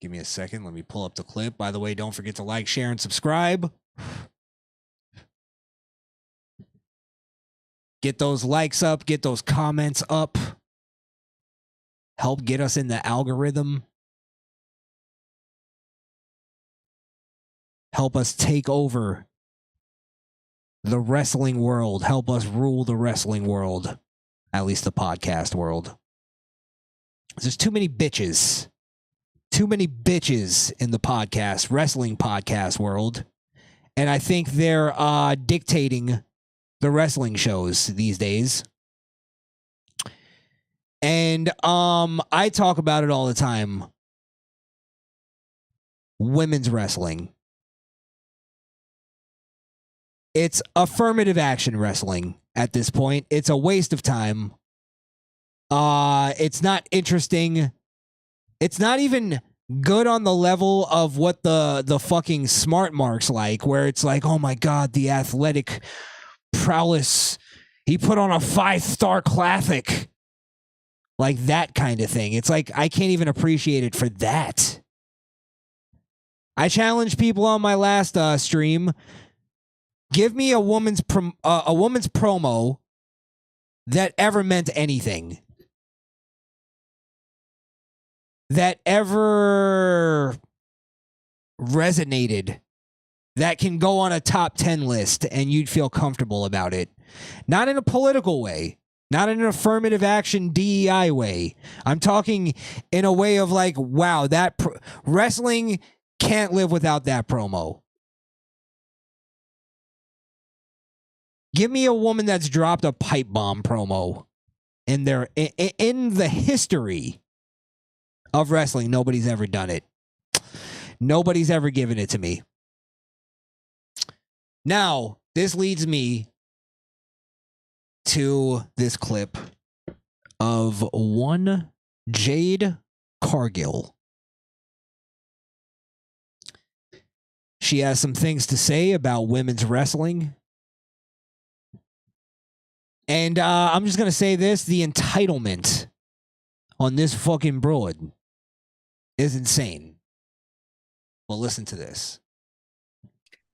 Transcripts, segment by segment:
Give me a second. Let me pull up the clip. By the way, don't forget to like, share, and subscribe. Get those likes up. Get those comments up. Help get us in the algorithm. Help us take over the wrestling world. Help us rule the wrestling world. At least the podcast world. There's too many bitches. Too many bitches in the podcast, wrestling podcast world. And I think they're dictating the wrestling shows these days. And I talk about it all the time. Women's wrestling. It's affirmative action wrestling at this point. It's a waste of time. It's not interesting. It's not even good on the level of what the fucking smart marks like, where it's like, oh my God, the athletic prowess. He put on a 5-star classic. Like that kind of thing. It's like, I can't even appreciate it for that. I challenged people on my last stream. Give me a woman's promo that ever meant anything. That ever resonated. That can go on a top 10 list and you'd feel comfortable about it. Not in a political way. Not in an affirmative action DEI way. I'm talking in a way of like, wow, that wrestling can't live without that promo. Give me a woman that's dropped a pipe bomb promo in the history of wrestling. Nobody's ever done it. Nobody's ever given it to me. Now, this leads me to this clip of one Jade Cargil. She has some things to say about women's wrestling. And I'm just going to say this. The entitlement on this fucking broad is insane. Well, listen to this.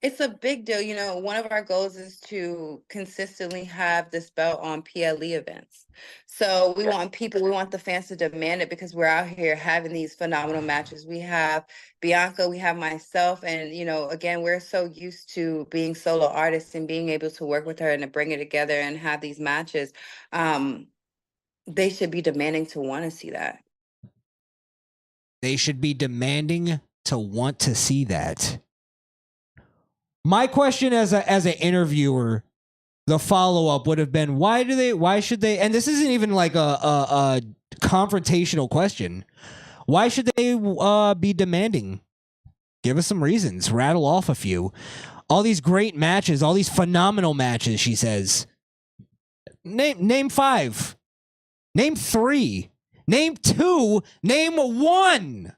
It's a big deal. You know, one of our goals is to consistently have this belt on PLE events. So we want the fans to demand it because we're out here having these phenomenal matches. We have Bianca, we have myself, and, you know, again, we're so used to being solo artists and being able to work with her and to bring it together and have these matches. They should be demanding to want to see that. They should be demanding to want to see that. My question as an interviewer, the follow-up would have been, why should they, and this isn't even like a confrontational question. Why should they be demanding? Give us some reasons. Rattle off a few. All these great matches, all these phenomenal matches, she says. Name 5. Name 3. Name 2. Name 1.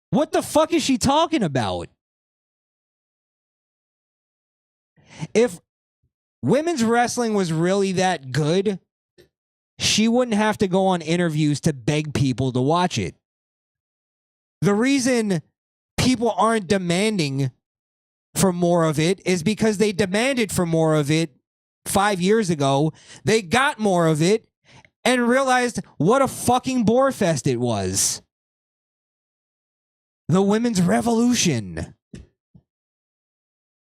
What the fuck is she talking about? If women's wrestling was really that good, she wouldn't have to go on interviews to beg people to watch it. The reason people aren't demanding for more of it is because they demanded for more of it 5 years ago. They got more of it and realized what a fucking bore fest it was. The women's revolution.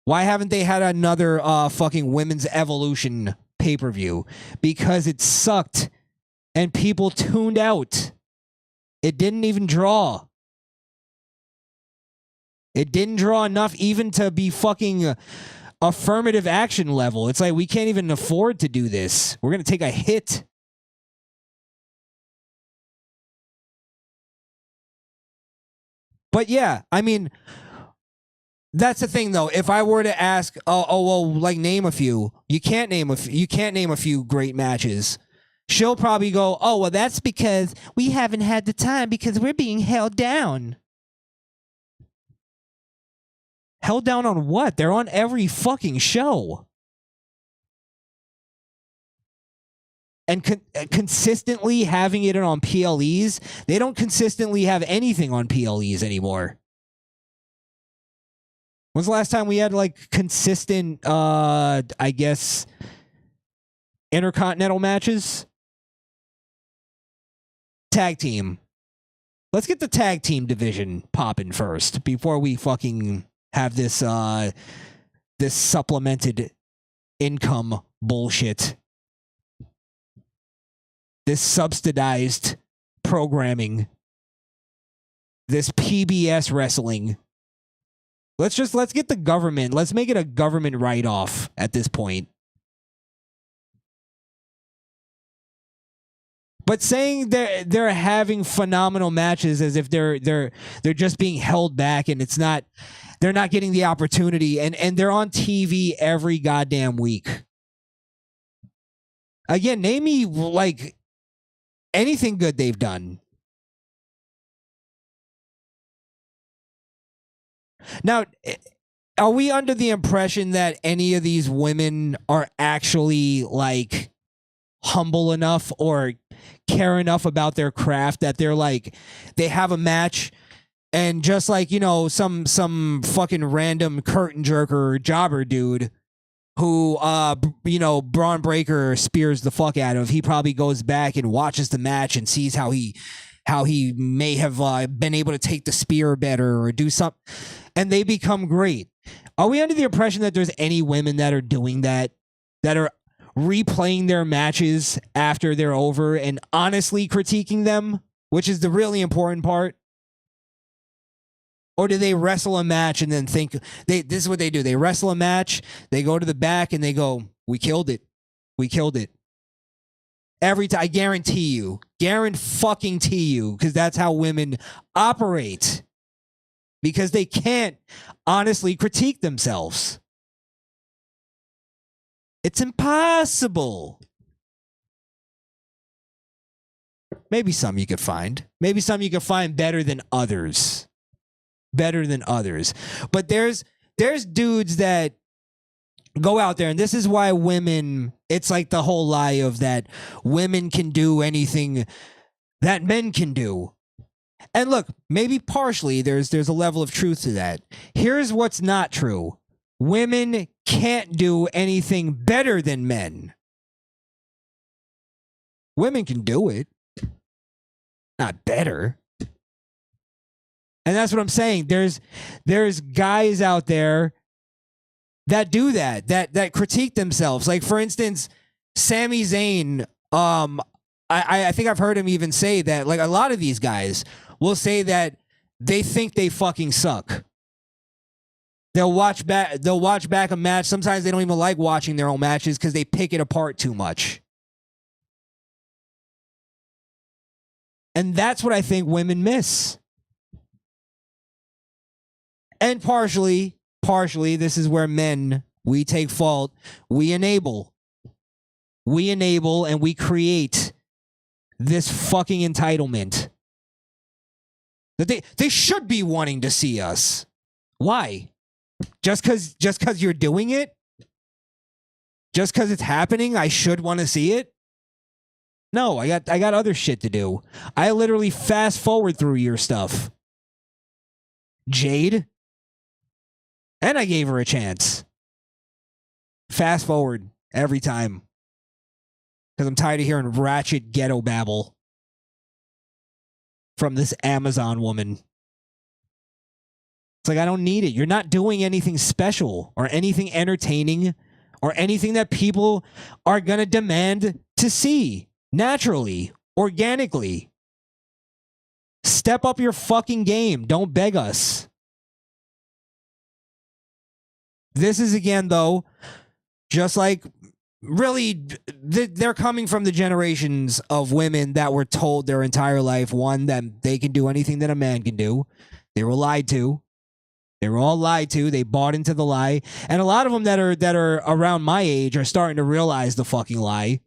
Why haven't they had another fucking women's evolution pay-per-view? Because it sucked and people tuned out. It didn't even draw. It didn't draw enough even to be fucking affirmative action level. It's like we can't even afford to do this. We're going to take a hit. But yeah, I mean, that's the thing, though. If I were to ask, well, like name a few, you can't name a few great matches. She'll probably go, oh, well, that's because we haven't had the time because we're being held down. Held down on what? They're on every fucking show. and consistently having it on PLEs, they don't consistently have anything on PLEs anymore. When's the last time we had like consistent, I guess, intercontinental matches? Tag team. Let's get the tag team division popping first before we fucking have this this supplemented income bullshit. This subsidized programming. This PBS wrestling. Let's get the government. Let's make it a government write-off at this point. But saying they're having phenomenal matches as if they're just being held back and they're not getting the opportunity and they're on TV every goddamn week. Again, name me like anything good they've done. Now, are we under the impression that any of these women are actually like humble enough or care enough about their craft that they're like they have a match and just like, you know, some fucking random curtain jerker or jobber dude who you know, Braun Breaker spears the fuck out of, he probably goes back and watches the match and sees how he may have been able to take the spear better or do something, and they become great. Are we under the impression that there's any women that are doing that are replaying their matches after they're over and honestly critiquing them, which is the really important part? Or do they wrestle a match and then think this is what they do? They wrestle a match, they go to the back and they go, "We killed it. We killed it." Every time, I guarantee you, because that's how women operate. Because they can't honestly critique themselves. It's impossible. Maybe some you could find. Maybe some you could find better than others. But there's dudes that go out there, and this is why women, it's like the whole lie of that women can do anything that men can do. And look, maybe partially there's a level of truth to that. Here's what's not true. Women can't do anything better than men. Women can do it, not better. And that's what I'm saying. There's guys out there that do that critique themselves. Like, for instance, Sami Zayn, I think I've heard him even say that, like, a lot of these guys will say that they think they fucking suck. They'll watch back a match. Sometimes they don't even like watching their own matches because they pick it apart too much. And that's what I think women miss. And partially, this is where men, we take fault. We enable and we create this fucking entitlement that they should be wanting to see us. Why? Just because you're doing it? Just because it's happening, I should want to see it? No, I got other shit to do. I literally fast forward through your stuff. Jade. And I gave her a chance. Fast forward every time. Because I'm tired of hearing ratchet ghetto babble from this Amazon woman. It's like, I don't need it. You're not doing anything special or anything entertaining or anything that people are going to demand to see naturally, organically. Step up your fucking game. Don't beg us. This is, again, though, just like, really, they're coming from the generations of women that were told their entire life, one, that they can do anything that a man can do. They were lied to. They were all lied to. They bought into the lie. And a lot of them that are around my age are starting to realize the fucking lie.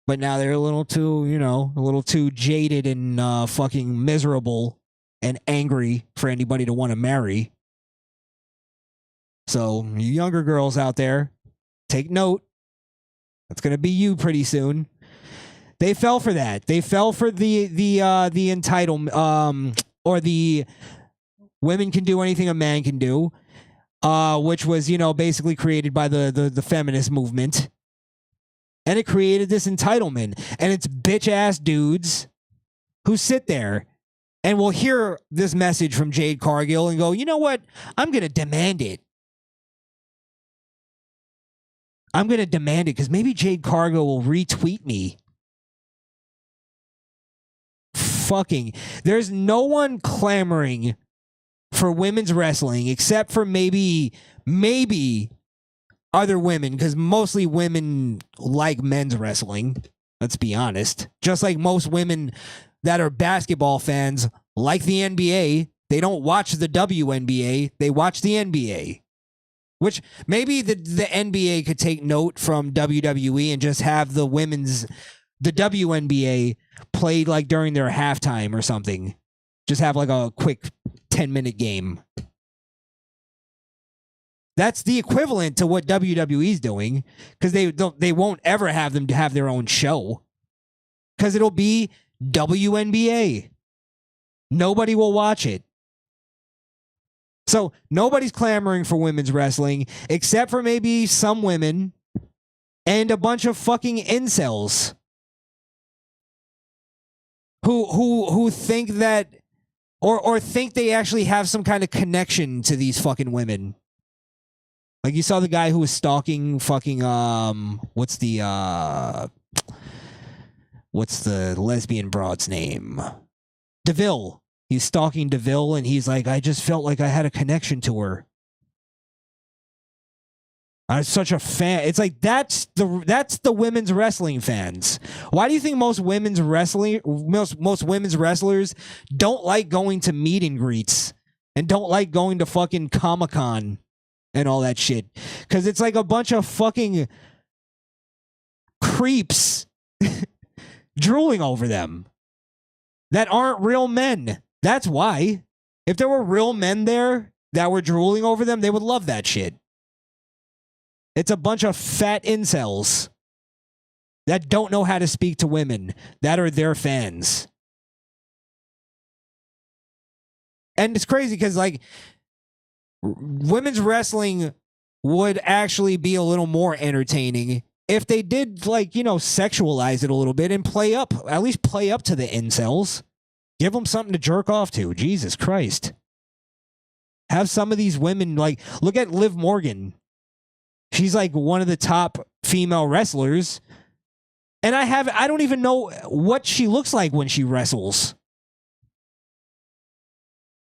But now they're a little too jaded and fucking miserable and angry for anybody to want to marry. So, you younger girls out there, take note. That's going to be you pretty soon. They fell for that. They fell for the entitlement, or the women can do anything a man can do, which was, basically created by the feminist movement. And it created this entitlement. And it's bitch ass dudes who sit there and will hear this message from Jade Cargil and go, you know what? I'm going to demand it. I'm going to demand it because maybe Jade Cargil will retweet me. Fucking, there's no one clamoring for women's wrestling except for maybe other women, because mostly women like men's wrestling. Let's be honest. Just like most women that are basketball fans like the NBA, they don't watch the WNBA, they watch the NBA. Which maybe the NBA could take note from WWE and just have the WNBA played like during their halftime or something. Just have like a quick 10-minute game. That's the equivalent to what WWE's doing, because they won't ever have them to have their own show, because it'll be WNBA. Nobody will watch it. So nobody's clamoring for women's wrestling except for maybe some women and a bunch of fucking incels who think that or think they actually have some kind of connection to these fucking women. Like, you saw the guy who was stalking fucking what's the lesbian broad's name? DeVille. He's stalking DeVille, and he's like, I just felt like I had a connection to her. I'm such a fan. It's like that's the women's wrestling fans. Why do you think most women's wrestling most women's wrestlers don't like going to meet and greets and don't like going to fucking Comic-Con and all that shit? Because it's like a bunch of fucking creeps drooling over them that aren't real men. That's why. If there were real men there that were drooling over them, they would love that shit. It's a bunch of fat incels that don't know how to speak to women that are their fans. And it's crazy because, like, women's wrestling would actually be a little more entertaining if they did, like, sexualize it a little bit and at least play up to the incels. Give them something to jerk off to. Jesus Christ. Have some of these women, like, look at Liv Morgan. She's like one of the top female wrestlers. And I don't even know what she looks like when she wrestles.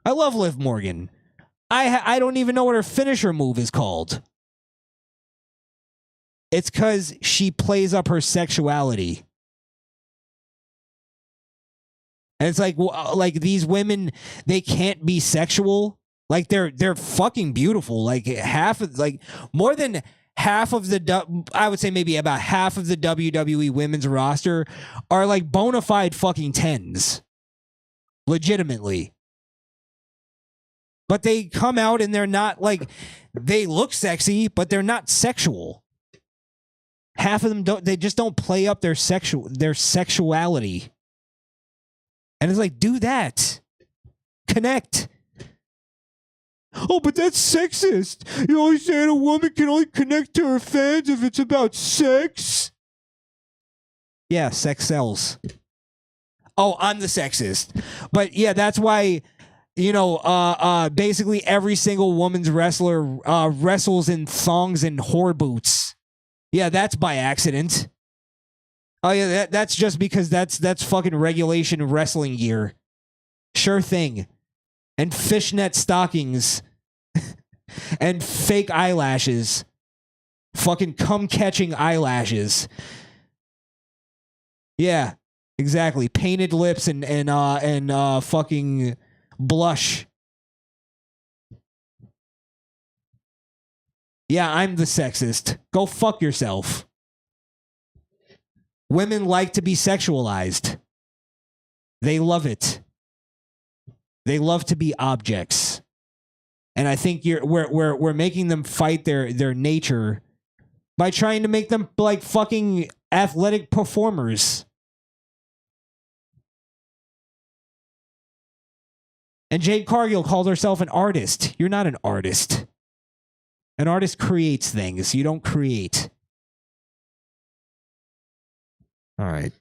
I love Liv Morgan. I don't even know what her finisher move is called. It's because she plays up her sexuality. And it's like these women, they can't be sexual. Like, they're fucking beautiful. Like, more than half of I would say maybe about half of the WWE women's roster are like bona fide fucking 10s. Legitimately. But they come out and they're not, like, they look sexy, but they're not sexual. Half of them they just don't play up their sexuality. And it's like, do that. Connect. Oh, but that's sexist. You're always saying a woman can only connect to her fans if it's about sex? Yeah, sex sells. Oh, I'm the sexist. But yeah, that's why, basically every single woman's wrestler wrestles in thongs and whore boots. Yeah, that's by accident. Oh yeah, that's just because that's fucking regulation wrestling gear. Sure thing. And fishnet stockings. And fake eyelashes. Fucking cum-catching eyelashes. Yeah, exactly. Painted lips and fucking blush. Yeah, I'm the sexist. Go fuck yourself. Women like to be sexualized. They love it. They love to be objects. And I think we're making them fight their nature by trying to make them like fucking athletic performers. And Jade Cargil called herself an artist. You're not an artist. An artist creates things. You don't create. All right.